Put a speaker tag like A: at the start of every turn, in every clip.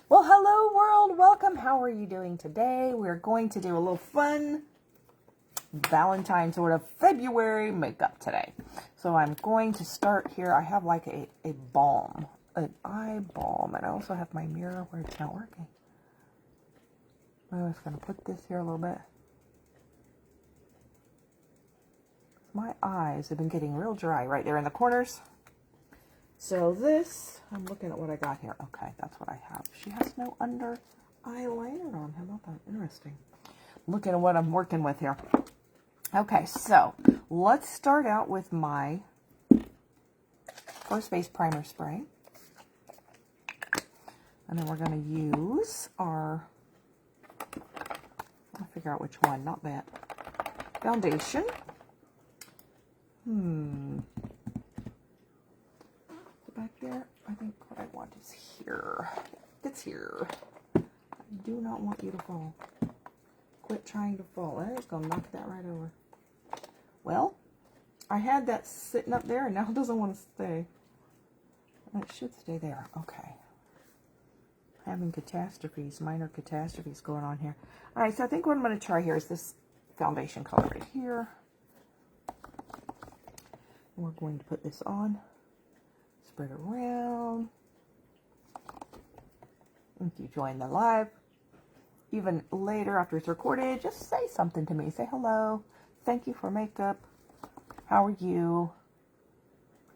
A: Well, hello world, welcome. How are you doing today? We're going to do a little fun Valentine sort of February makeup today. So I'm going to start here. I have like a balm, an eye balm, and I also have my mirror where it's not working. I'm just going to put this here a little bit. My eyes have been getting real dry right there in the corners. So this, I'm looking at what I got here. Okay, that's what I have. She has no under eyeliner on. How about that? Interesting. Looking at what I'm working with here. Okay, so let's start out with my First Base Primer Spray. And then we're going to use our, I'll figure out which one, not that, foundation. Back there, I think what I want is here. It's here. I do not want you to fall. Quit trying to fall. There you go. Knock that right over. Well, I had that sitting up there and now it doesn't want to stay. It should stay there. Okay. Having catastrophes, minor catastrophes going on here. All right, so I think what I'm going to try here is this foundation color right here. We're going to put this on. Spread around. If you join the live, even later after it's recorded, just say something to me. Say hello. Thank you for makeup. How are you?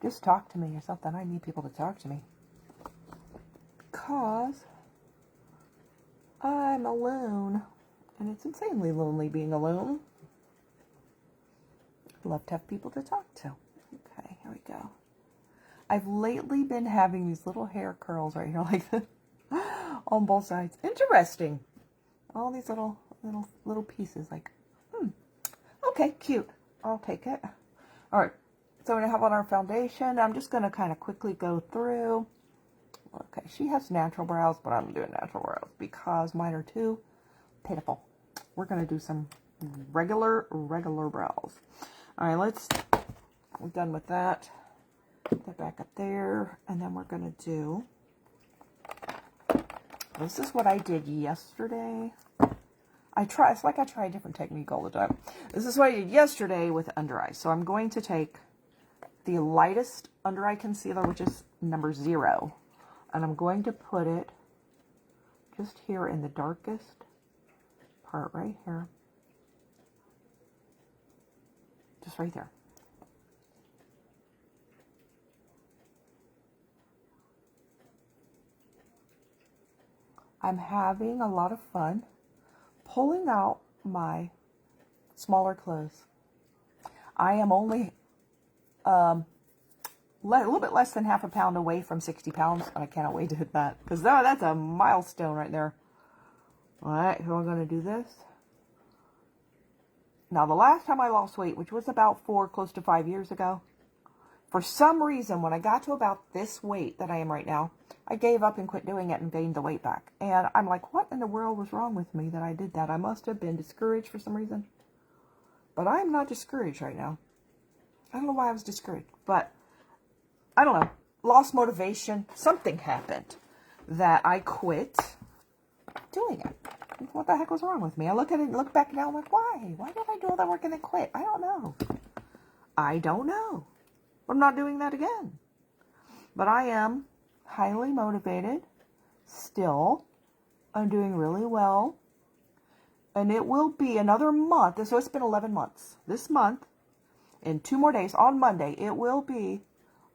A: Just talk to me or something. I need people to talk to me. Because I'm alone. And it's insanely lonely being alone. I love to have people to talk to. Okay, here we go. I've lately been having these little hair curls right here like this on both sides. Interesting. All these little pieces like, okay, cute. I'll take it. All right. So we're going to have on our foundation. I'm just going to kind of quickly go through. Okay, she has natural brows, but I'm doing natural brows because mine are too pitiful. We're going to do some regular brows. All right, we're done with that. Put that back up there, and then we're going to do, this is what I did yesterday. It's like I try a different technique all the time. This is what I did yesterday with under eye. So I'm going to take the lightest under eye concealer, which is number 0, and I'm going to put it just here in the darkest part right here. Just right there. I'm having a lot of fun pulling out my smaller clothes. I am only a little bit less than half a pound away from 60 pounds. And I cannot wait to hit that because that's a milestone right there. All right, so we're going to do this. Now, the last time I lost weight, which was about close to 5 years ago, for some reason, when I got to about this weight that I am right now, I gave up and quit doing it and gained the weight back. And I'm like, what in the world was wrong with me that I did that? I must have been discouraged for some reason. But I'm not discouraged right now. I don't know why I was discouraged. But, I don't know. Lost motivation. Something happened that I quit doing it. What the heck was wrong with me? I look at it and look back now. I'm like, why? Why did I do all that work and then quit? I don't know. I don't know. I'm not doing that again. But I am highly motivated still. I'm doing really well. And it will be another month. So it's been 11 months. This month, in 2 more days, on Monday, it will be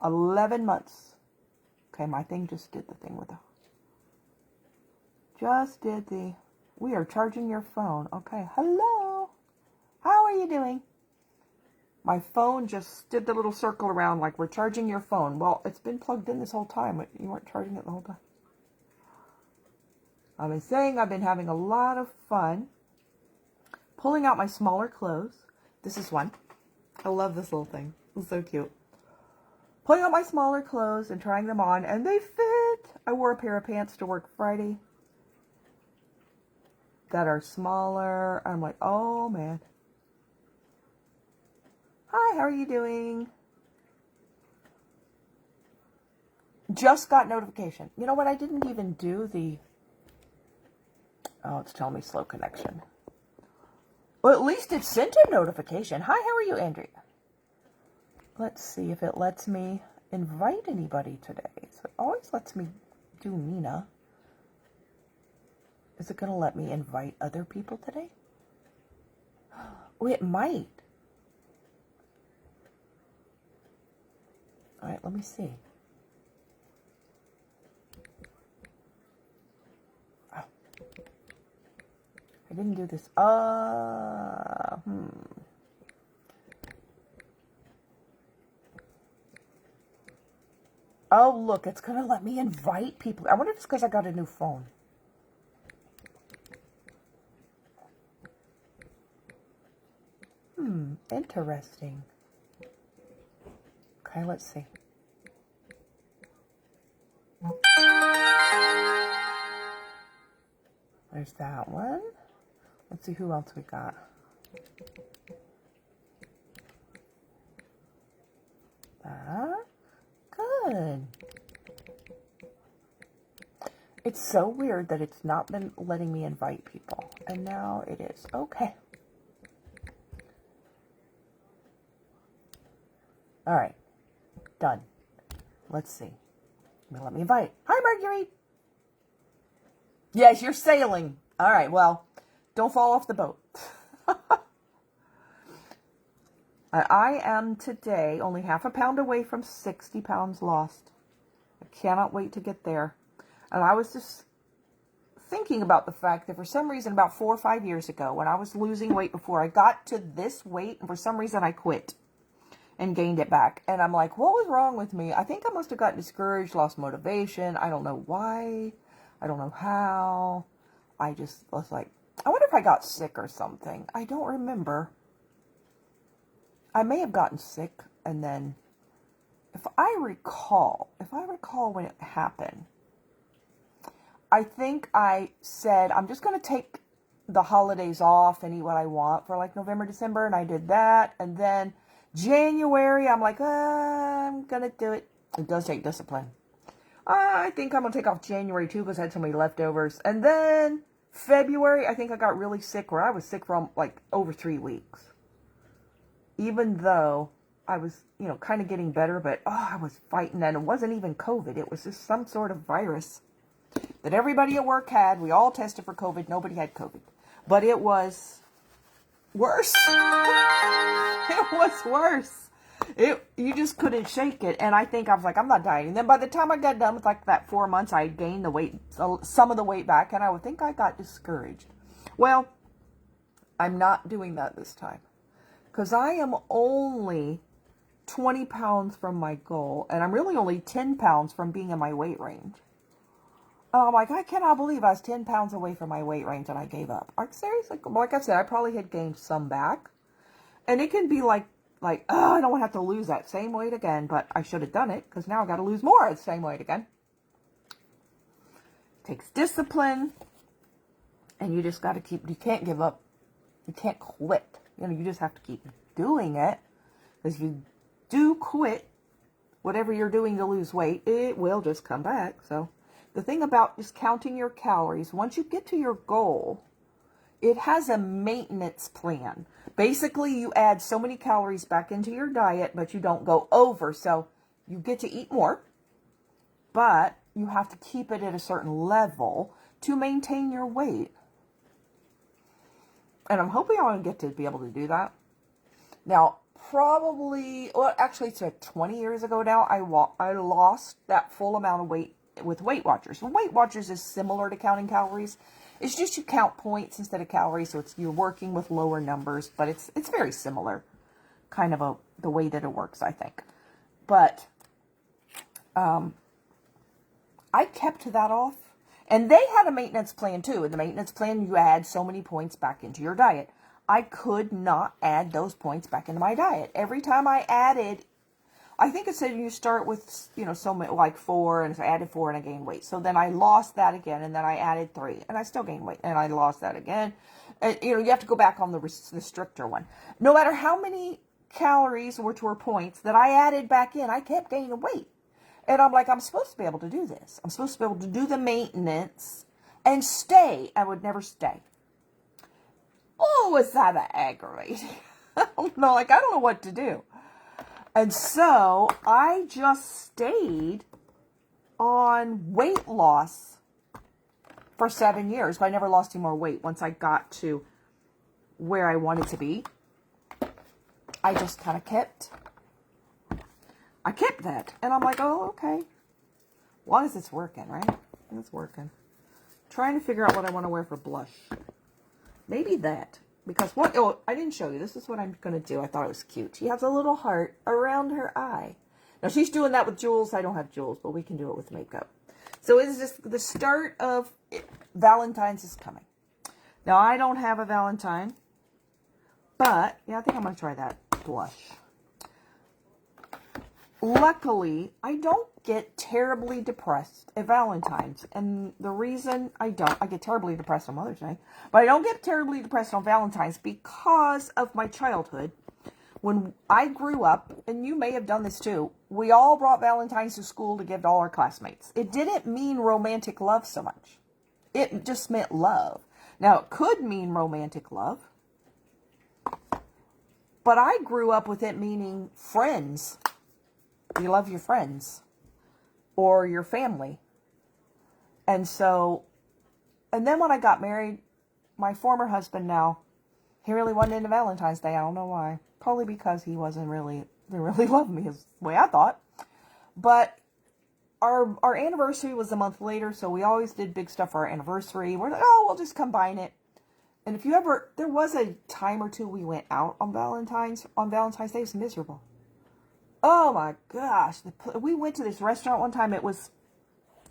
A: 11 months. Okay, my thing just did the thing with the... We are charging your phone. Okay, hello. How are you doing? My phone just did the little circle around like we're charging your phone. Well, it's been plugged in this whole time. But you weren't charging it the whole time. I've been saying I've been having a lot of fun pulling out my smaller clothes. This is one. I love this little thing. It's so cute. Pulling out my smaller clothes and trying them on, and they fit. I wore a pair of pants to work Friday that are smaller. I'm like, oh man. Hi, how are you doing? Just got notification. You know what? I didn't even do the Oh, it's telling me slow connection. Well, at least it sent a notification. Hi, how are you, Andrea? Let's see if it lets me invite anybody today. So it always lets me do Nina. Is it going to let me invite other people today? Oh, it might. All right, let me see. Oh. I didn't do this. Oh, look, it's going to let me invite people. I wonder if it's because I got a new phone. Interesting. Okay, let's see. There's that one. Let's see who else we got. That. Good. It's so weird that it's not been letting me invite people. And now it is. Okay. All right. Done. Let's see. Let me invite. Hi, Mercury. Yes, you're sailing. All right. Well, don't fall off the boat. I am today only half a pound away from 60 pounds lost. I cannot wait to get there. And I was just thinking about the fact that for some reason about 4 or 5 years ago, when I was losing weight before I got to this weight, and for some reason I quit and gained it back. And I'm like, what was wrong with me? I think I must have gotten discouraged, lost motivation. I don't know why. I don't know how. I just was like, I wonder if I got sick or something. I don't remember. I may have gotten sick, and then if I recall when it happened, I think I said, I'm just going to take the holidays off and eat what I want for like November, December, and I did that. And then January, I'm like, I'm going to do it. It does take discipline. I think I'm going to take off January too because I had so many leftovers. And then February, I think I got really sick where I was sick for like over 3 weeks. Even though I was, kind of getting better, but I was fighting that. It wasn't even COVID. It was just some sort of virus that everybody at work had. We all tested for COVID. Nobody had COVID. But it was worse. It was worse. You just couldn't shake it. And I think I was like, I'm not dieting. Then by the time I got done with like that 4 months, I gained the weight, some of the weight back. And I would think I got discouraged. Well, I'm not doing that this time. Because I am only 20 pounds from my goal. And I'm really only 10 pounds from being in my weight range. I'm like, I cannot believe I was 10 pounds away from my weight range and I gave up. Like, seriously? Like I said, I probably had gained some back. And it can be like, I don't want to have to lose that same weight again. But I should have done it because now I got to lose more of the same weight again. It takes discipline. And you just got to you can't give up. You can't quit. You just have to keep doing it. Because if you do quit, whatever you're doing to lose weight, it will just come back. So the thing about just counting your calories, once you get to your goal, it has a maintenance plan. Basically, you add so many calories back into your diet, but you don't go over. So you get to eat more, but you have to keep it at a certain level to maintain your weight. And I'm hoping I'll get to be able to do that. Now, actually, it's like 20 years ago now, I lost that full amount of weight with Weight Watchers. And Weight Watchers is similar to counting calories. It's just you count points instead of calories, so you're working with lower numbers, but it's very similar, kind of the way that it works, I think. But I kept that off. And they had a maintenance plan too. In the maintenance plan, you add so many points back into your diet. I could not add those points back into my diet. Every time I added, I think it said you start with, so many, like 4, and so I added 4 and I gained weight. So then I lost that again, and then I added 3, and I still gained weight, and I lost that again. And, you have to go back on the stricter one. No matter how many calories, which were points, that I added back in, I kept gaining weight. And I'm like, I'm supposed to be able to do this. I'm supposed to be able to do the maintenance and stay. I would never stay. Oh, was that aggravating? I don't know, like, I don't know what to do. And so I just stayed on weight loss for 7 years, but I never lost any more weight. Once I got to where I wanted to be, I just kind of kept that. And I'm like, oh, okay. As long as it's working, right? It's working. Trying to figure out what I want to wear for blush. Maybe that. Because what, oh, I didn't show you. This is what I'm going to do. I thought it was cute. She has a little heart around her eye. Now, she's doing that with jewels. I don't have jewels, but we can do it with makeup. So it's just the start of Valentine's is coming. Now, I don't have a Valentine, but yeah, I think I'm going to try that blush. Luckily, I don't get terribly depressed at Valentine's. And the reason I get terribly depressed on Mother's Day, but I don't get terribly depressed on Valentine's because of my childhood. When I grew up, and you may have done this too, we all brought Valentine's to school to give to all our classmates. It didn't mean romantic love so much. It just meant love. Now, it could mean romantic love, but I grew up with it meaning friends. You love your friends or your family. And so, and then when I got married, my former husband now, he really wasn't into Valentine's Day. I don't know why. Probably because he didn't really love me as the way I thought. But our anniversary was a month later, so we always did big stuff for our anniversary. We're like, oh, we'll just combine it. And if you ever, there was a time or two we went out on Valentine's Day. It was miserable. Oh my gosh. We went to this restaurant one time. It was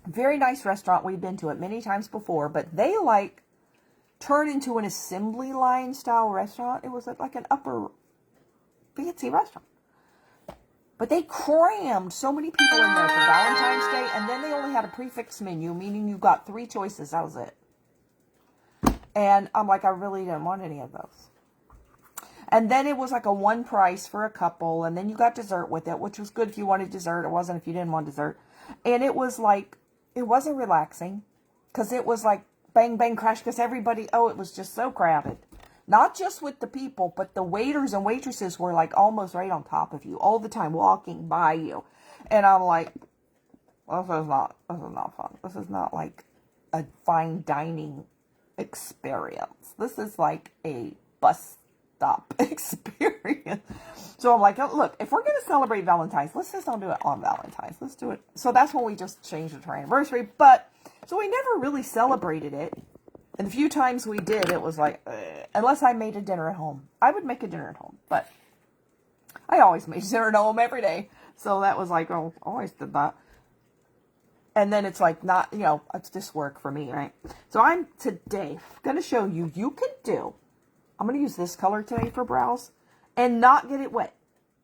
A: a very nice restaurant. We'd been to it many times before, but they like turned into an assembly line style restaurant. It was like an upper fancy restaurant. But they crammed so many people in there for Valentine's Day, and then they only had a prefix menu, meaning you got 3 choices. That was it. And I'm like, I really didn't want any of those. And then it was like a one price for a couple. And then you got dessert with it, which was good if you wanted dessert. It wasn't if you didn't want dessert. And it was like, it wasn't relaxing. Because it was like bang, bang, crash. Because everybody, oh, it was just so crowded. Not just with the people, but the waiters and waitresses were like almost right on top of you all the time, walking by you. And I'm like, this is not fun. This is not like a fine dining experience. This is like a bus stop experience. So I'm like, oh, look, if we're going to celebrate Valentine's, let's just don't do it on Valentine's. Let's do it. So that's when we just changed it to our anniversary. But, so we never really celebrated it. And the few times we did, it was like, unless I made a dinner at home. I would make a dinner at home. But I always made dinner at home every day. So that was like, oh, I always did that. And then it's like not, you know, it's just work for me, right? So I'm today going to show you, I'm going to use this color today for brows and not get it wet.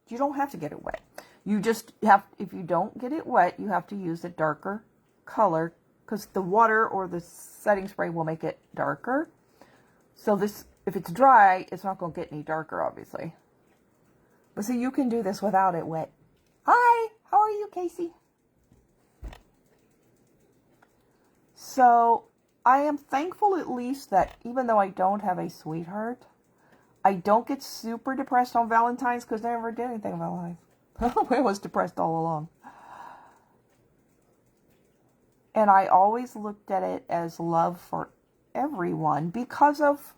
A: You don't have to get it wet. You just have, if you don't get it wet, you have to use a darker color because the water or the setting spray will make it darker. So this, if it's dry, it's not going to get any darker, obviously. But see, you can do this without it wet. Hi, how are you, Casey? So I am thankful at least that even though I don't have a sweetheart, I don't get super depressed on Valentine's because I never did anything in my life. I was depressed all along. And I always looked at it as love for everyone because of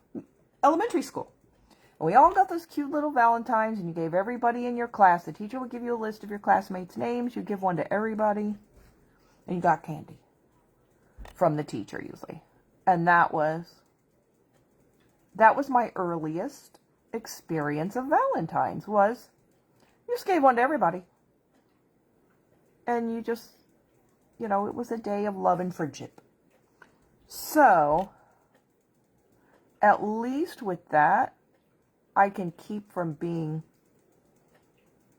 A: elementary school. And we all got those cute little Valentines and you gave everybody in your class. The teacher would give you a list of your classmates' names. You'd give one to everybody. And you got candy from the teacher usually. And that was my earliest experience of Valentine's was you just gave one to everybody. And you just, you know, it was a day of love and friendship. So, at least with that, I can keep from being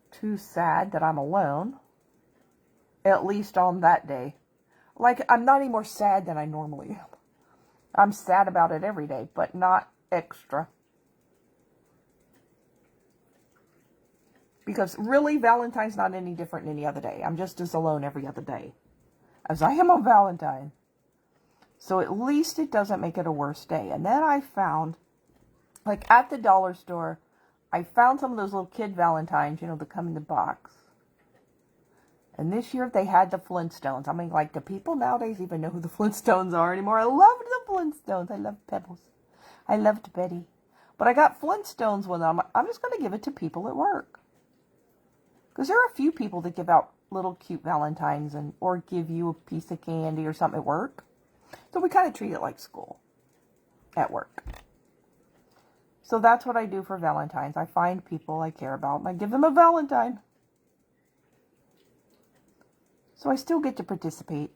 A: too sad that I'm alone. At least on that day. Like, I'm not any more sad than I normally am. I'm sad about it every day, but not extra. Because really, Valentine's not any different than any other day. I'm just as alone every other day as I am on Valentine. So at least it doesn't make it a worse day. And then I found, like at the dollar store, I found some of those little kid Valentines, you know, that come in the box. And this year they had the Flintstones. I mean, like, do people nowadays even know who the Flintstones are anymore? I loved the Flintstones. I loved Pebbles. I loved Betty. But I got Flintstones with them. I'm just going to give it to people at work. Because there are a few people that give out little cute Valentines or give you a piece of candy or something at work. So we kind of treat it like school at work. So that's what I do for Valentine's. I find people I care about and I give them a Valentine. So I still get to participate.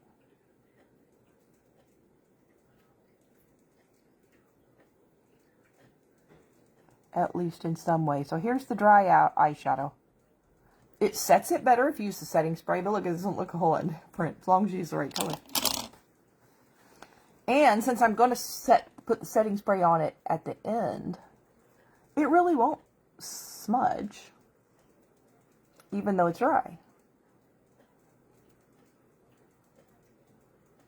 A: At least in some way. So here's the dry out eyeshadow. It sets it better if you use the setting spray, but look, it doesn't look a whole lot different as long as you use the right color. And since I'm going to put the setting spray on it at the end, it really won't smudge, even though it's dry.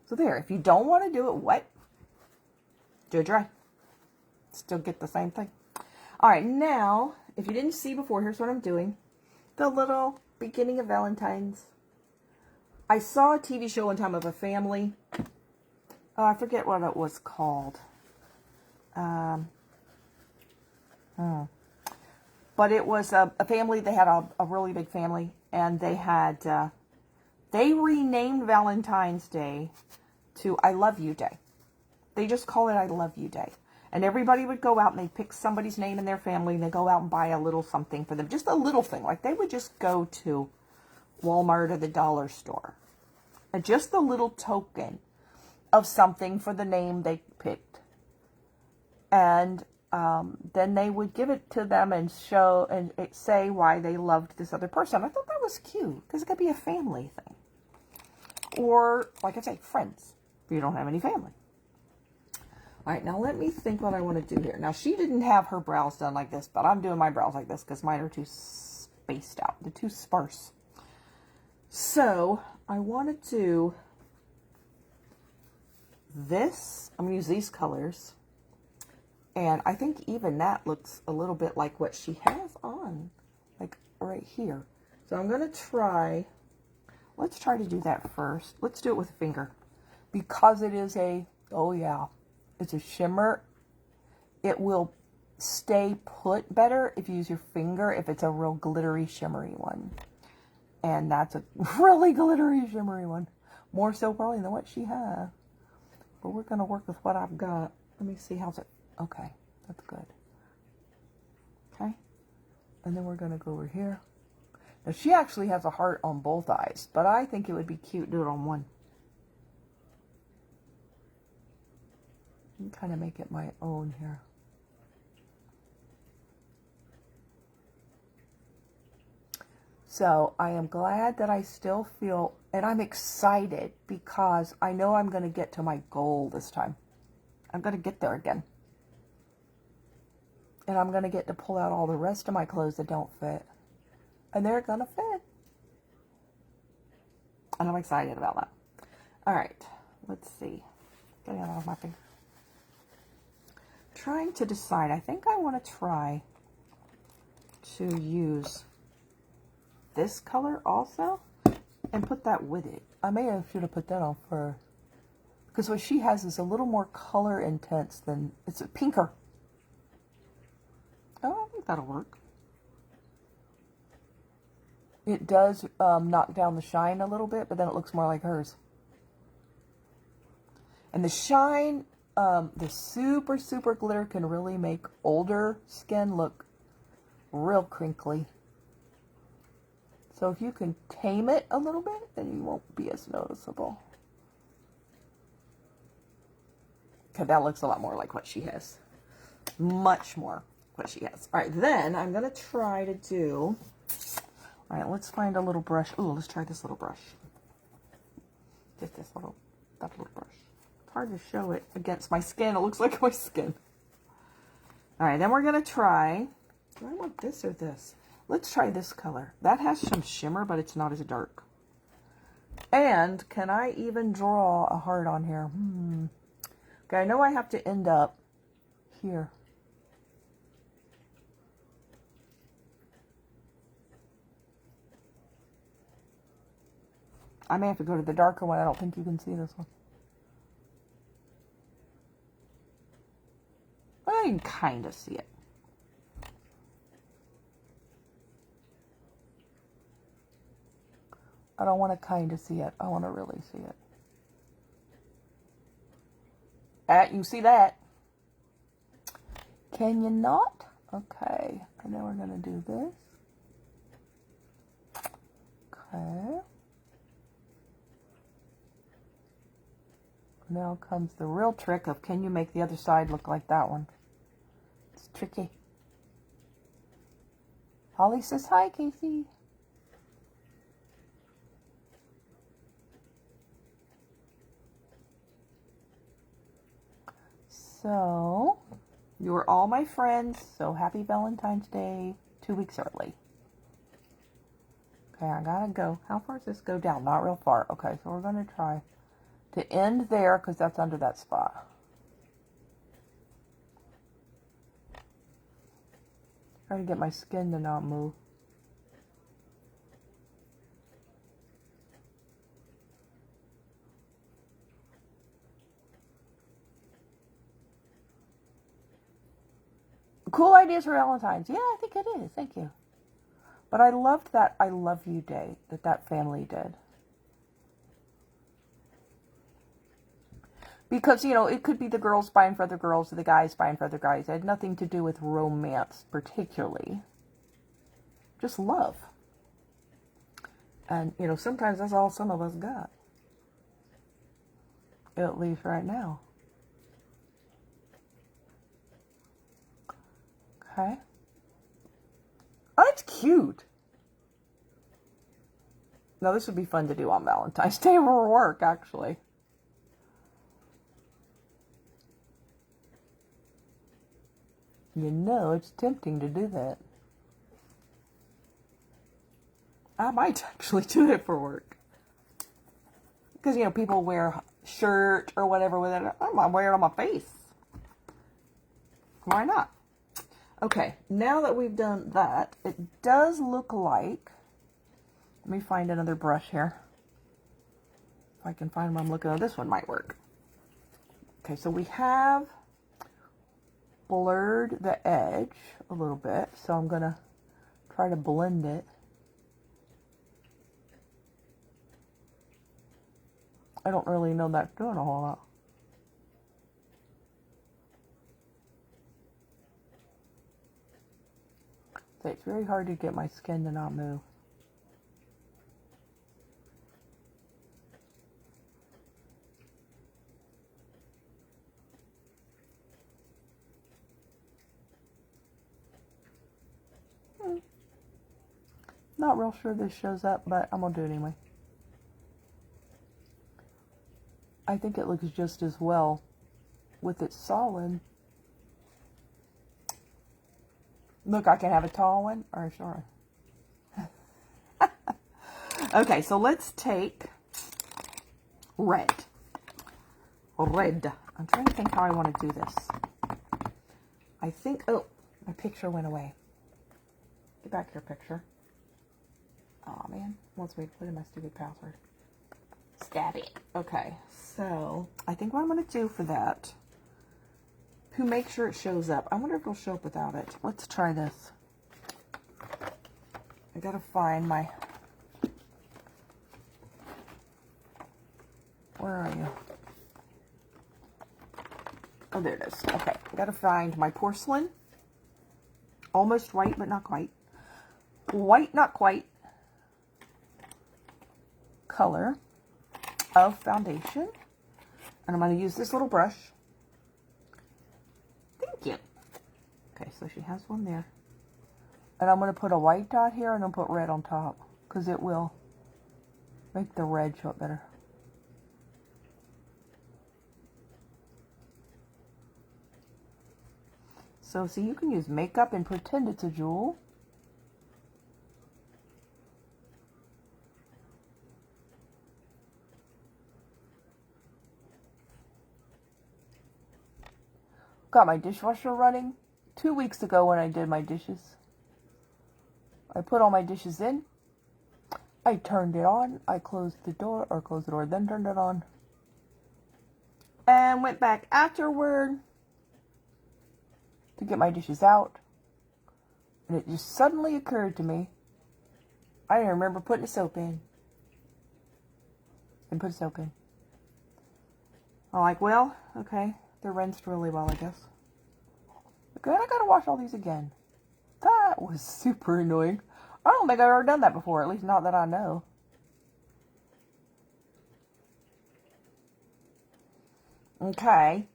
A: So there, if you don't want to do it wet, do it dry. Still get the same thing. All right, now, if you didn't see before, here's what I'm doing. The little beginning of Valentine's. I saw a TV show one time of a family. Oh, I forget what it was called. But it was a family. They had a really big family, and they had they renamed Valentine's Day to I Love You Day. They just call it I Love You Day. And everybody would go out and they'd pick somebody's name in their family and they'd go out and buy a little something for them. Just a little thing. Like they would just go to Walmart or the dollar store. And just a little token of something for the name they picked. And then they would give it to them and show and say why they loved this other person. I thought that was cute because it could be a family thing. Or, like I say, friends if you don't have any family. All right, now let me think what I want to do here. Now, she didn't have her brows done like this, but I'm doing my brows like this because mine are too spaced out. They're too sparse. So, I want to do this. I'm going to use these colors. And I think even that looks a little bit like what she has on. Like right here. So, I'm going to try. Let's try to do that first. Let's do it with a finger. Because it is a, oh yeah. It's a shimmer. It will stay put better if you use your finger if it's a real glittery, shimmery one. And that's a really glittery, shimmery one. More so probably than what she has. But we're going to work with what I've got. Let me see how's it. Okay, that's good. Okay. And then we're going to go over here. Now she actually has a heart on both eyes. But I think it would be cute to do it on one. And kind of make it my own here. So I am glad that I still feel, and I'm excited because I know I'm going to get to my goal this time. I'm going to get there again. And I'm going to get to pull out all the rest of my clothes that don't fit. And they're going to fit. And I'm excited about that. All right, let's see. Getting it off my finger. Trying to decide. I think I want to try to use this color also and put that with it. I should have put that on first because what she has is a little more color intense than it's a pinker. Oh, I think that'll work. It does knock down the shine a little bit, but then it looks more like hers. And the shine. The super, super glitter can really make older skin look real crinkly. So if you can tame it a little bit, then you won't be as noticeable. Okay, that looks a lot more like what she has. Much more what she has. All right, then I'm going to try to do... All right, let's find a little brush. Ooh, let's try this little brush. Just that little brush. Hard to show it against my skin. It looks like my skin. All right, then we're going to try, do I want this or this? Let's try this color. That has some shimmer, but it's not as dark. And can I even draw a heart on here? Okay, I know I have to end up here. I may have to go to the darker one. I don't think you can see this one. Well, you can kind of see it. I don't want to kind of see it. I want to really see it. You see that? Can you not? Okay. And then we're going to do this. Okay. Now comes the real trick of, can you make the other side look like that one? It's tricky. Holly says hi, Casey. So, you are all my friends, so happy Valentine's Day 2 weeks early. Okay, I gotta go. How far does this go down? Not real far. Okay, so we're gonna try to end there because that's under that spot. Try to get my skin to not move. Cool ideas for Valentine's. Yeah, I think it is. Thank you. But I loved that I love you day that family did. Because, you know, it could be the girls buying for other girls or the guys buying for other guys. It had nothing to do with romance particularly. Just love. And, you know, sometimes that's all some of us got. At least right now. Okay. Oh, it's cute. Now, this would be fun to do on Valentine's Day or work, actually. You know, it's tempting to do that. I might actually do it for work. Because, you know, people wear shirt or whatever with it. I'm going to wear it on my face. Why not? Okay, now that we've done that, it does look like... Let me find another brush here. If I can find one I'm looking at. This one might work. Okay, so we have blurred the edge a little bit. So I'm going to try to blend it. I don't really know that's doing a whole lot. So it's very hard to get my skin to not move. Not real sure this shows up, but I'm going to do it anyway. I think it looks just as well with it solid. Look, I can have a tall one or a short one. Okay, so let's take red. Red. I'm trying to think how I want to do this. I think, oh, my picture went away. Get back here, picture. Aw, man. Wants me to put in my stupid password. Stab it. Okay, so I think what I'm going to do for that, to make sure it shows up. I wonder if it'll show up without it. Let's try this. I got to find my... Where are you? Oh, there it is. Okay, I got to find my porcelain. Almost white, but not quite. White, not quite. Color of foundation. And I'm going to use this little brush. Thank you. Okay, so she has one there. And I'm going to put a white dot here and then put red on top. Because it will make the red show up better. So, see, you can use makeup and pretend it's a jewel. Got my dishwasher running 2 weeks ago when I did my dishes. I put all my dishes in. I turned it on. I closed the door, then turned it on. And went back afterward to get my dishes out. And it just suddenly occurred to me, I didn't remember putting the soap in. And put soap in. I'm like, well, okay. They're rinsed really well, I guess. Okay, I gotta wash all these again. That was super annoying. I don't think I've ever done that before, at least not that I know. Okay.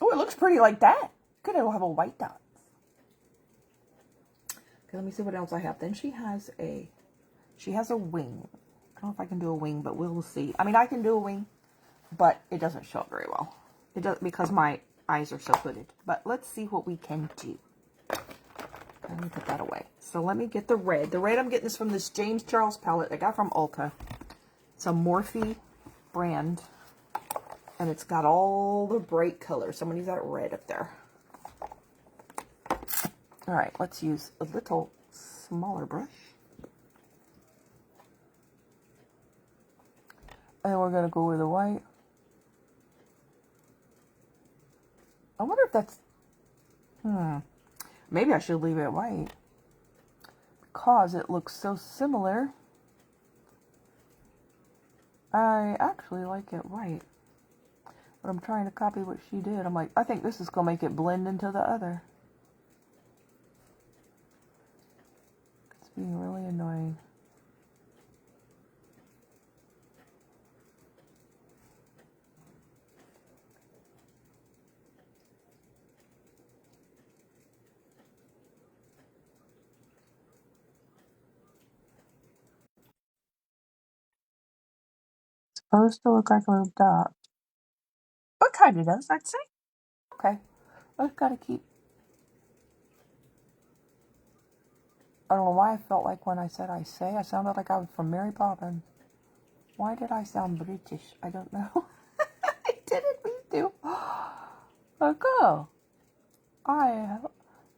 A: Oh, it looks pretty like that. Good, it'll have a white dots. Okay, let me see what else I have. Then she has a wing. I don't know if I can do a wing, but we'll see. I mean, I can do a wing, but it doesn't show up very well. It does because my eyes are so hooded. But let's see what we can do. Let me put that away. So let me get the red. The red I'm getting is from this James Charles palette I got from Ulta. It's a Morphe brand. And it's got all the bright colors. So I'm going to use that red up there. Alright, let's use a little smaller brush. And we're going to go with the white. I wonder if that's... Maybe I should leave it white. Because it looks so similar. I actually like it white. But I'm trying to copy what she did. I'm like, I think this is going to make it blend into the other. It's being really annoying. It's supposed to look like a little dot. What kind of does, I'd say? Okay. I've got to keep... I don't know why I felt like when I said I sounded like I was from Mary Poppins. Why did I sound British? I don't know. I didn't mean to. Okay.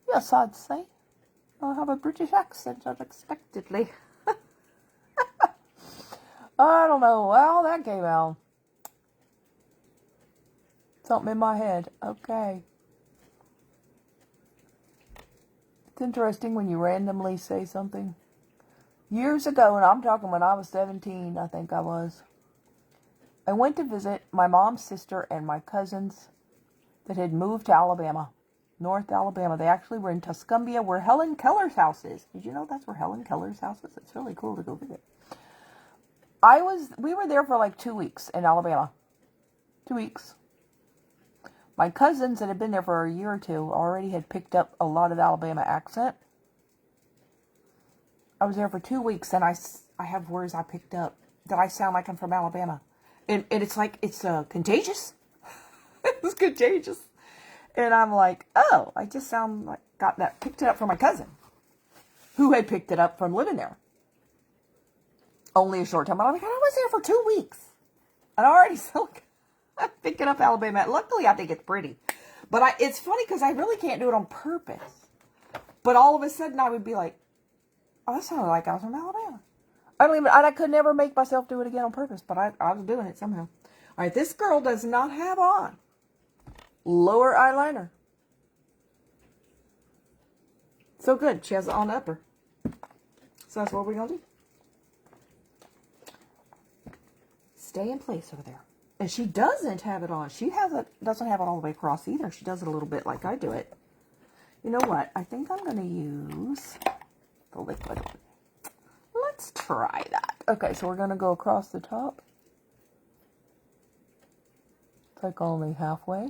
A: Yes, I'd say. I have a British accent unexpectedly. I don't know how that came out. Something in my head. Okay. It's interesting when you randomly say something. Years ago, and I'm talking when I was 17, I think I was, I went to visit my mom's sister and my cousins that had moved to Alabama, North Alabama. They actually were in Tuscumbia, where Helen Keller's house is. Did you know that's where Helen Keller's house is? It's really cool to go visit. We were there for like 2 weeks in Alabama. 2 weeks. My cousins that had been there for a year or two already had picked up a lot of the Alabama accent. I was there for 2 weeks, and I have words I picked up that I sound like I'm from Alabama. And it's like, it's contagious. It's contagious. And I'm like, oh, I just sound like, picked it up from my cousin, who had picked it up from living there. Only a short time. But I'm like, I was there for 2 weeks. And I already sound like I'm picking up Alabama. Luckily, I think it's pretty. But it's funny because I really can't do it on purpose. But all of a sudden, I would be like, oh, that sounded like I was from Alabama. I could never make myself do it again on purpose, but I was doing it somehow. All right, this girl does not have on lower eyeliner. So good. She has it on upper. So that's what we're going to do. Stay in place over there. And she doesn't have it on. She doesn't have it all the way across either. She does it a little bit like I do it. You know what? I think I'm going to use the liquid one. Let's try that. Okay, so we're going to go across the top. It's like only halfway.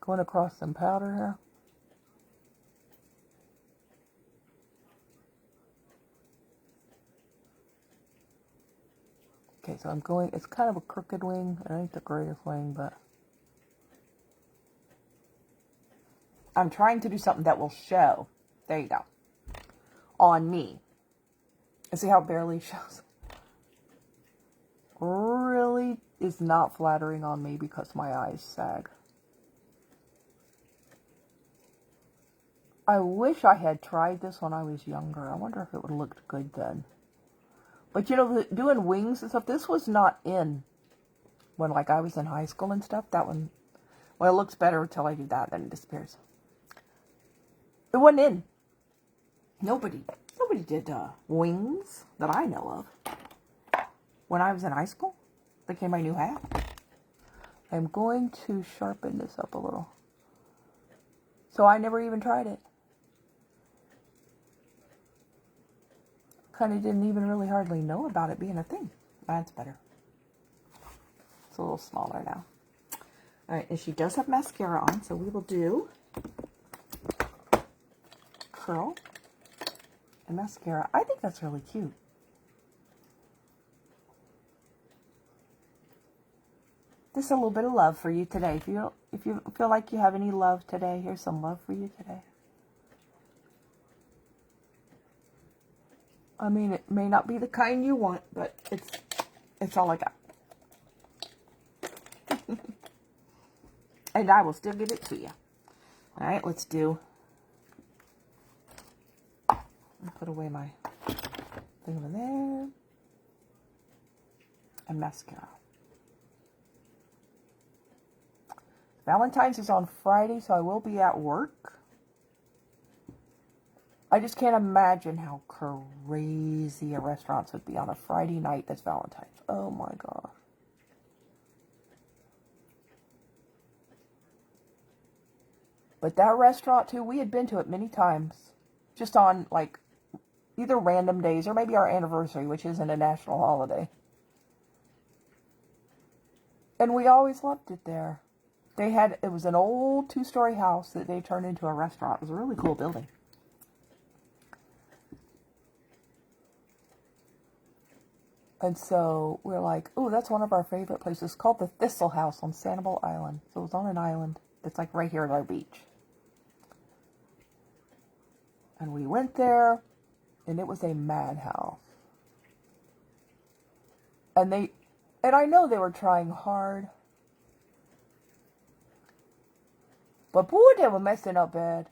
A: Going across some powder here. Okay, so I'm going, it's kind of a crooked wing. It ain't the greatest wing, but I'm trying to do something that will show. There you go. On me. See how it barely shows? Really is not flattering on me because my eyes sag. I wish I had tried this when I was younger. I wonder if it would have looked good then. But you know, doing wings and stuff, this was not in when like I was in high school and stuff. That one, well, it looks better until I do that, then it disappears. It wasn't in. Nobody did wings that I know of. When I was in high school, became my new hat. I'm going to sharpen this up a little. So I never even tried it. Kind of didn't even really hardly know about it being a thing. That's better. It's a little smaller now. Alright, and she does have mascara on, so we will do curl and mascara. I think that's really cute. Just a little bit of love for you today. If you feel like you have any love today, here's some love for you today. I mean, it may not be the kind you want, but it's all I got. And I will still give it to you. All right, let's do. I'll put away my thing over there. And mascara. Valentine's is on Friday, so I will be at work. I just can't imagine how crazy a restaurant would be on a Friday night that's Valentine's. Oh my gosh. But that restaurant too, we had been to it many times. Just on like either random days or maybe our anniversary, which isn't a national holiday. And we always loved it there. It was an old 2-story house that they turned into a restaurant. It was a really cool building. And so we're like, oh, that's one of our favorite places. It's called the Thistle House on Sanibel Island. So it's on an island that's like right here at our beach. And we went there, and it was a madhouse. And I know they were trying hard. But boy, they were messing up bad.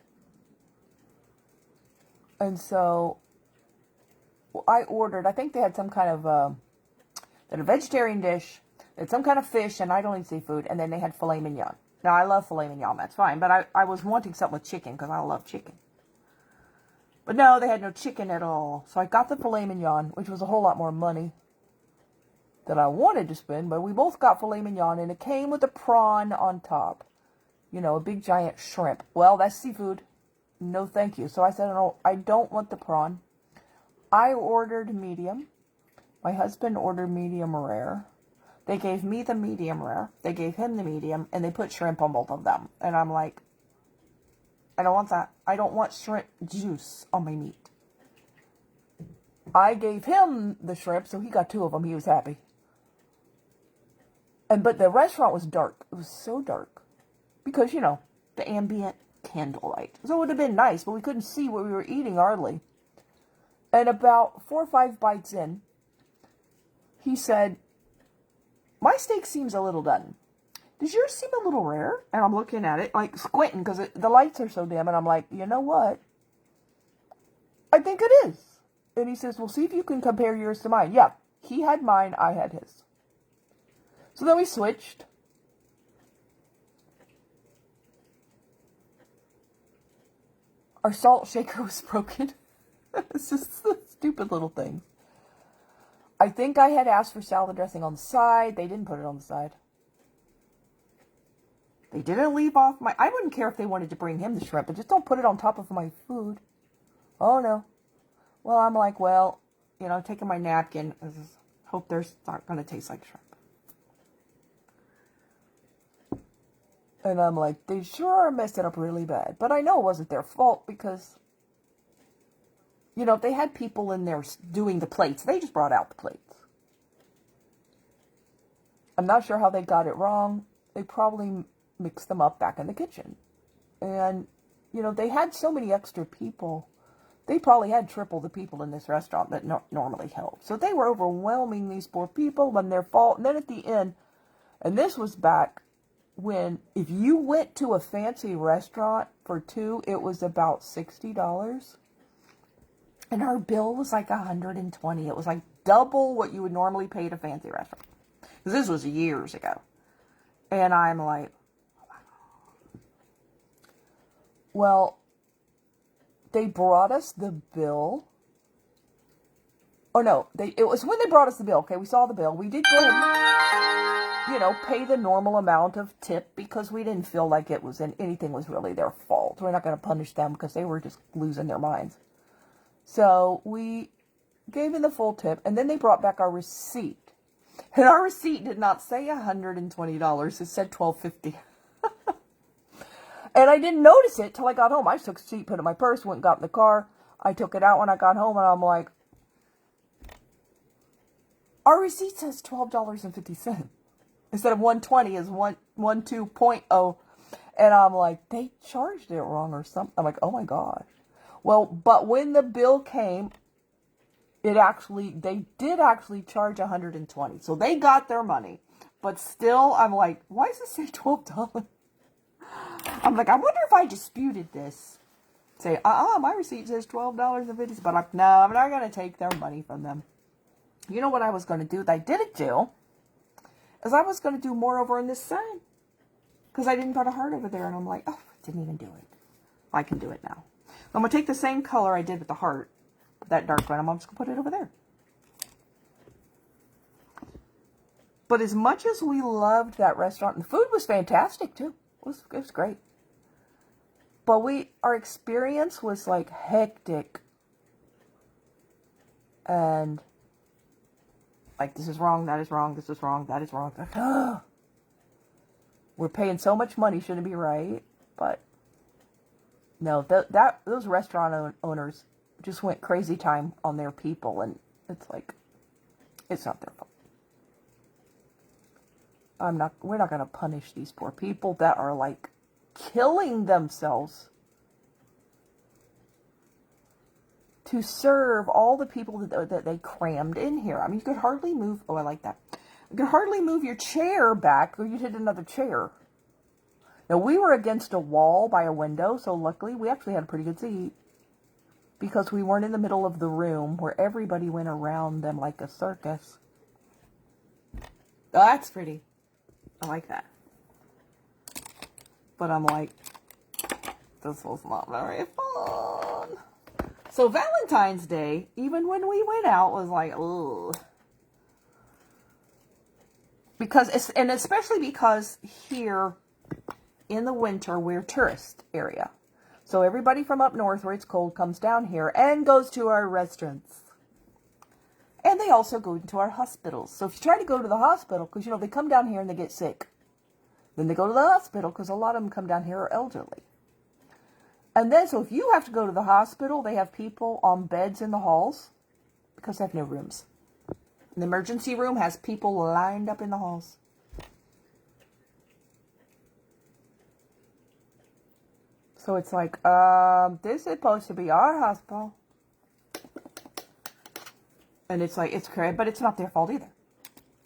A: And so I ordered, I think they had some kind of a vegetarian dish, they had some kind of fish, and I don't eat seafood, and then they had filet mignon. Now, I love filet mignon, that's fine, but I was wanting something with chicken, because I love chicken. But no, they had no chicken at all. So I got the filet mignon, which was a whole lot more money than I wanted to spend, but we both got filet mignon, and it came with a prawn on top. You know, a big giant shrimp. Well, that's seafood. No, thank you. So I said, no, I don't want the prawn. I ordered medium. My husband ordered medium rare. They gave me the medium rare. They gave him the medium, and they put shrimp on both of them. And I'm like, I don't want that. I don't want shrimp juice on my meat. I gave him the shrimp, so he got 2 of them. He was happy. But the restaurant was dark. It was so dark. Because, you know, the ambient candlelight. So it would have been nice, but we couldn't see what we were eating hardly. And about 4 or 5 bites in, he said, my steak seems a little done. Does yours seem a little rare? And I'm looking at it, like squinting, because the lights are so dim. And I'm like, you know what? I think it is. And he says, well, see if you can compare yours to mine. Yeah, he had mine, I had his. So then we switched. Our salt shaker was broken. It's just a stupid little thing. I think I had asked for salad dressing on the side. They didn't put it on the side. They didn't leave off my... I wouldn't care if they wanted to bring him the shrimp, but just don't put it on top of my food. Oh, no. Well, I'm like, well, you know, taking my napkin. I just hope they're not going to taste like shrimp. And I'm like, they sure messed it up really bad. But I know it wasn't their fault because, you know, if they had people in there doing the plates, they just brought out the plates. I'm not sure how they got it wrong. They probably mixed them up back in the kitchen. And, you know, they had so many extra people They probably had triple the people in this restaurant that normally held. So they were overwhelming these poor people when their fault. And then at the end, and this was back when if you went to a fancy restaurant for two, it was about $60. And our bill was like $120. It was like double what you would normally pay at a fancy restaurant. Because this was years ago. And I'm like, well, they brought us the bill. Oh no, it was when they brought us the bill. Okay, we saw the bill. We did go ahead and, pay the normal amount of tip because we didn't feel like anything was really their fault. We're not going to punish them because they were just losing their minds. So we gave them the full tip, and then they brought back our receipt. And our receipt did not say $120. It said $12.50. And I didn't notice it till I got home. I took the receipt, put it in my purse, went and got in the car. I took it out when I got home, and I'm like, our receipt says $12.50. Instead of $120 is 112.0. And I'm like, they charged it wrong or something. I'm like, oh my gosh. Well, but when the bill came, they did actually charge $120. So they got their money. But still, I'm like, why does it say $12? I'm like, I wonder if I disputed this. Say, my receipt says $12.50. But no, I'm not going to take their money from them. You know what I was going to do that I didn't do? Is I was going to do more over on this side. Because I didn't put a heart over there. And I'm like, oh, I didn't even do it. I can do it now. I'm going to take the same color I did with the heart. That dark one. I'm just going to put it over there. But as much as we loved that restaurant, and the food was fantastic too. It was great. But our experience was like hectic. And like, this is wrong, that is wrong, this is wrong, that is wrong. We're paying so much money, shouldn't it be right? But no, those restaurant owners just went crazy time on their people, and it's like, it's not their fault. We're not going to punish these poor people that are like killing themselves to serve all the people that they crammed in here. I mean, you could hardly move. Oh, I like that. You could hardly move your chair back, or you'd hit another chair. Now, we were against a wall by a window, so luckily we actually had a pretty good seat. Because we weren't in the middle of the room where everybody went around them like a circus. Oh, that's pretty. I like that. But I'm like, this was not very fun. So Valentine's Day, even when we went out, was like, ugh. And especially because here in the winter, we're a tourist area. So everybody from up north where it's cold comes down here and goes to our restaurants. And they also go into our hospitals. So if you try to go to the hospital, because, they come down here and they get sick. Then they go to the hospital because a lot of them come down here are elderly. And then, so if you have to go to the hospital, they have people on beds in the halls because they have no rooms. And the emergency room has people lined up in the halls. So it's like, this is supposed to be our hospital. And it's like, it's crazy, but it's not their fault either.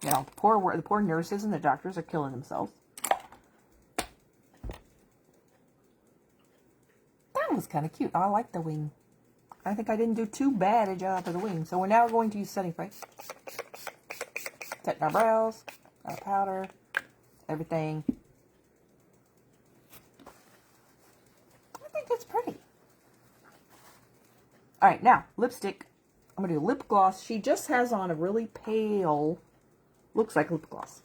A: The poor nurses and the doctors are killing themselves. That was kind of cute. I like the wing. I think I didn't do too bad a job of the wing. So we're now going to use setting spray. Setting our brows, our powder, everything. It's pretty. All right, now lipstick. I'm gonna do lip gloss. She just has on a really pale, looks like lip gloss.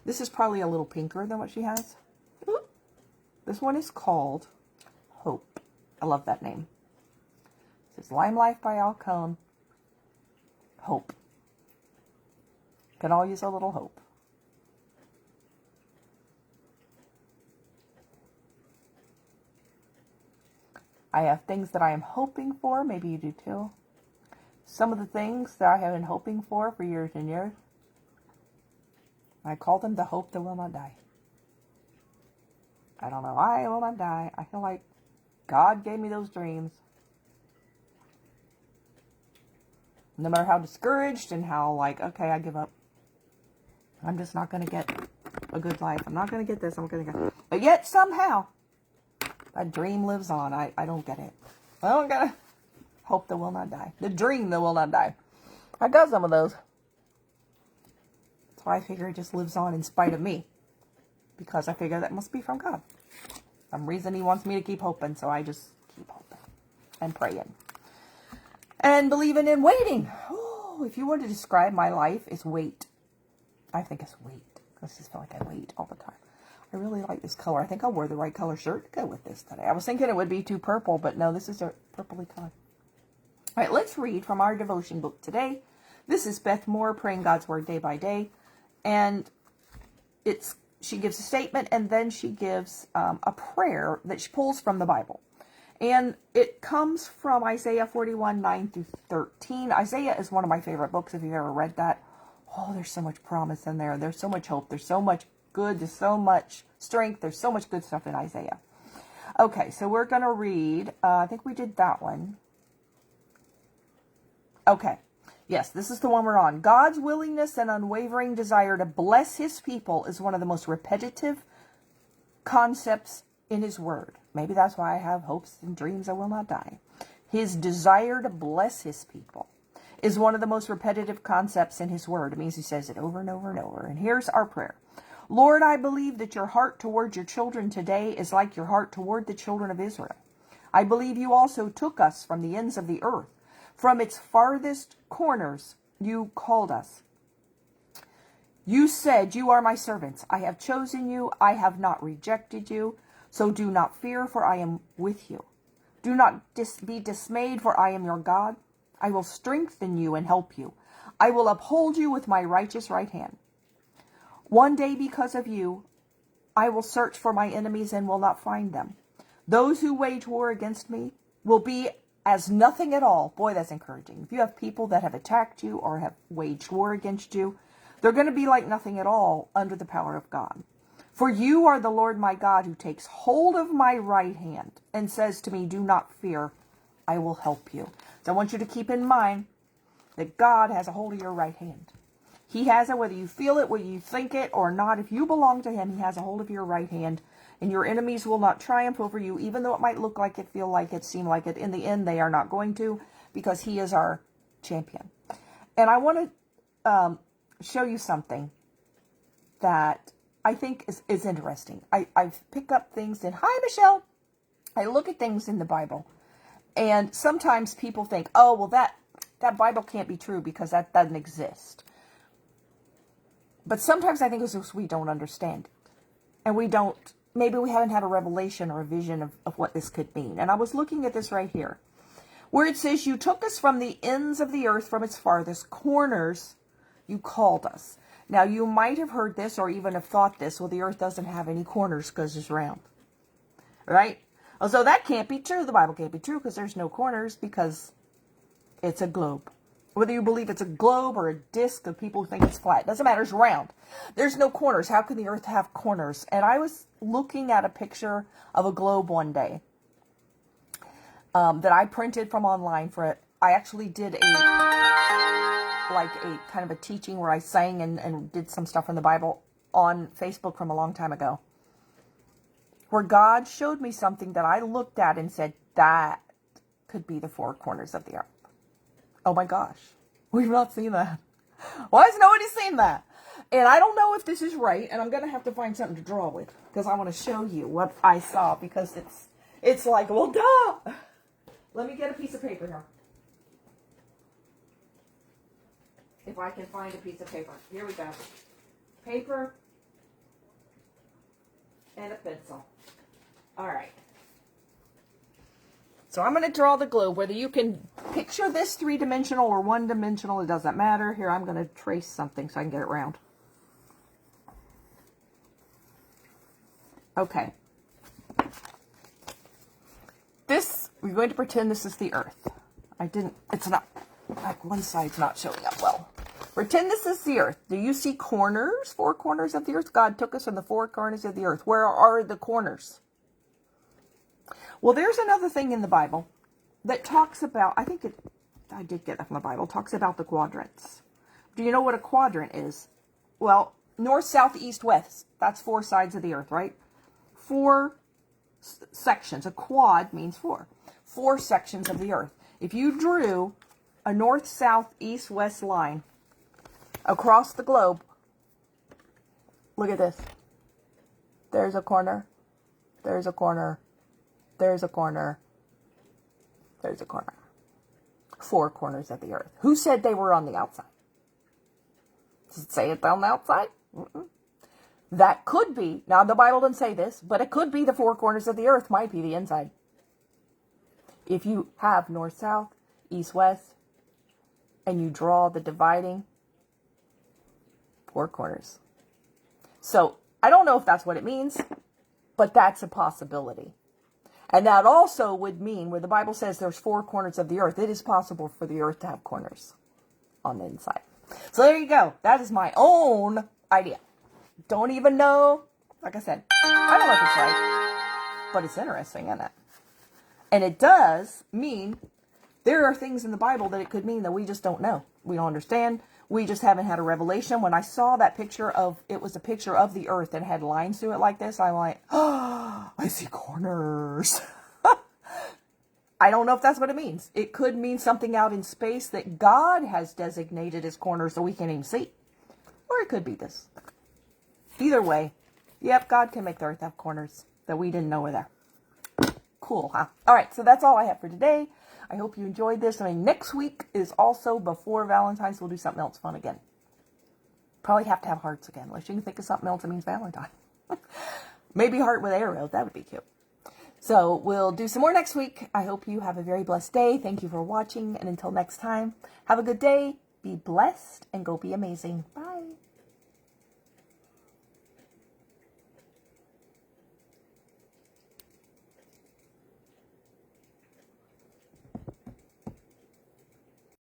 A: This is probably a little pinker than what she has. This one is called Hope. I love that name. This is Lime Life by Alcone. Hope. Can all use a little hope. I have things that I am hoping for. Maybe you do too. Some of the things that I have been hoping for years and years. I call them the hope that will not die. I don't know. I will not die. I feel like God gave me those dreams. No matter how discouraged and how like, okay, I give up. I'm just not going to get a good life. I'm not going to get this. I'm going to get... But yet somehow, that dream lives on. I don't get it. I don't get it. Hope that will not die. The dream that will not die. I got some of those. That's why I figure it just lives on in spite of me. Because I figure that must be from God. Some reason he wants me to keep hoping, so I just keep hoping. And praying. And believing in waiting. Oh, if you were to describe my life, it's wait. I think it's wait. I just feel like I wait all the time. I really like this color. I think I'll wear the right color shirt to go with this today. I was thinking it would be too purple, but no, this is a purpley color. All right, let's read from our devotion book today. This is Beth Moore, Praying God's Word Day by Day. And she gives a statement, and then she gives a prayer that she pulls from the Bible. And it comes from Isaiah 41, 9 through 13. Isaiah is one of my favorite books, if you've ever read that. Oh, there's so much promise in there. There's so much hope. There's so much good. There's so much strength. There's so much good stuff in Isaiah. Okay, so we're going to read, I think we did that one. Okay, yes, this is the one we're on. God's willingness and unwavering desire to bless his people is one of the most repetitive concepts in his word. Maybe that's why I have hopes and dreams that will not die. His desire to bless his people is one of the most repetitive concepts in his word. It means he says it over and over and over. And here's our prayer. Lord, I believe that your heart toward your children today is like your heart toward the children of Israel. I believe you also took us from the ends of the earth. From its farthest corners, you called us. You said, you are my servants. I have chosen you. I have not rejected you. So do not fear, for I am with you. Do not be dismayed, for I am your God. I will strengthen you and help you. I will uphold you with my righteous right hand. One day, because of you, I will search for my enemies and will not find them. Those who wage war against me will be as nothing at all. Boy, that's encouraging. If you have people that have attacked you or have waged war against you, they're going to be like nothing at all under the power of God. For you are the Lord my God, who takes hold of my right hand and says to me, do not fear, I will help you. So I want you to keep in mind that God has a hold of your right hand. He has it, whether you feel it, whether you think it or not. If you belong to him, he has a hold of your right hand. And your enemies will not triumph over you, even though it might look like it, feel like it, seem like it. In the end, they are not going to, because he is our champion. And I want to show you something that I think is interesting. I pick up things and, hi, Michelle. I look at things in the Bible. And sometimes people think, oh, well, that Bible can't be true because that doesn't exist. But sometimes I think it's just we don't understand it. And maybe we haven't had a revelation or a vision of what this could mean. And I was looking at this right here, where it says, you took us from the ends of the earth, from its farthest corners, you called us. Now, you might have heard this or even have thought this, well, the earth doesn't have any corners because it's round. Right? So that can't be true. The Bible can't be true because there's no corners, because it's a globe. Whether you believe it's a globe or a disc, of people who think it's flat, doesn't matter, it's round. There's no corners. How can the earth have corners? And I was looking at a picture of a globe one day that I printed from online for it. I actually did a kind of a teaching where I sang and did some stuff from the Bible on Facebook from a long time ago, where God showed me something that I looked at and said, that could be the four corners of the earth. Oh my gosh, we've not seen that. Why has nobody seen that? And I don't know if this is right, and I'm going to have to find something to draw with, because I want to show you what I saw, because it's like, well, duh. Let me get a piece of paper here. If I can find a piece of paper. Here we go. Paper and a pencil. All right. So I'm going to draw the globe. Whether you can picture this three-dimensional or one-dimensional, it doesn't matter. Here, I'm going to trace something so I can get it round. Okay. We're going to pretend this is the earth. It's not, like one side's not showing up well. Pretend this is the earth. Do you see corners? Four corners of the earth? God took us from the four corners of the earth. Where are the corners? Well, there's another thing in the Bible that talks about, I think I did get that from the Bible. It talks about the quadrants. Do you know what a quadrant is? Well, north, south, east, west. That's 4 sides of the earth, right? 4 sections. A quad means 4. 4 sections of the earth. If you drew a north, south, east, west line across the globe, look at this. There's a corner. There's a corner. There's a corner. There's a corner. 4 corners of the earth. Who said they were on the outside? Does it say it's on the outside? Mm-mm. That could be, now the Bible doesn't say this, but it could be the 4 corners of the earth might be the inside. If you have north, south, east, west, and you draw the dividing 4 corners. So, I don't know if that's what it means, but that's a possibility. And that also would mean, where the Bible says there's 4 corners of the earth, it is possible for the earth to have corners on the inside. So there you go. That is my own idea. Don't even know. Like I said, I don't know if it's right, but it's interesting, isn't it? And it does mean there are things in the Bible that it could mean that we just don't know. We don't understand. We just haven't had a revelation. When I saw that picture of, it was a picture of the earth that had lines through it like this, I'm like, oh, I see corners. I don't know if that's what it means. It could mean something out in space that God has designated as corners that we can't even see. Or it could be this. Either way, yep, God can make the earth have corners that we didn't know were there. Cool, huh? All right, so that's all I have for today. I hope you enjoyed this. I mean, next week is also before Valentine's. We'll do something else fun again. Probably have to have hearts again, unless you can think of something else that means Valentine. Maybe heart with arrow. That would be cute. So we'll do some more next week. I hope you have a very blessed day. Thank you for watching. And until next time, have a good day. Be blessed and go be amazing. Bye.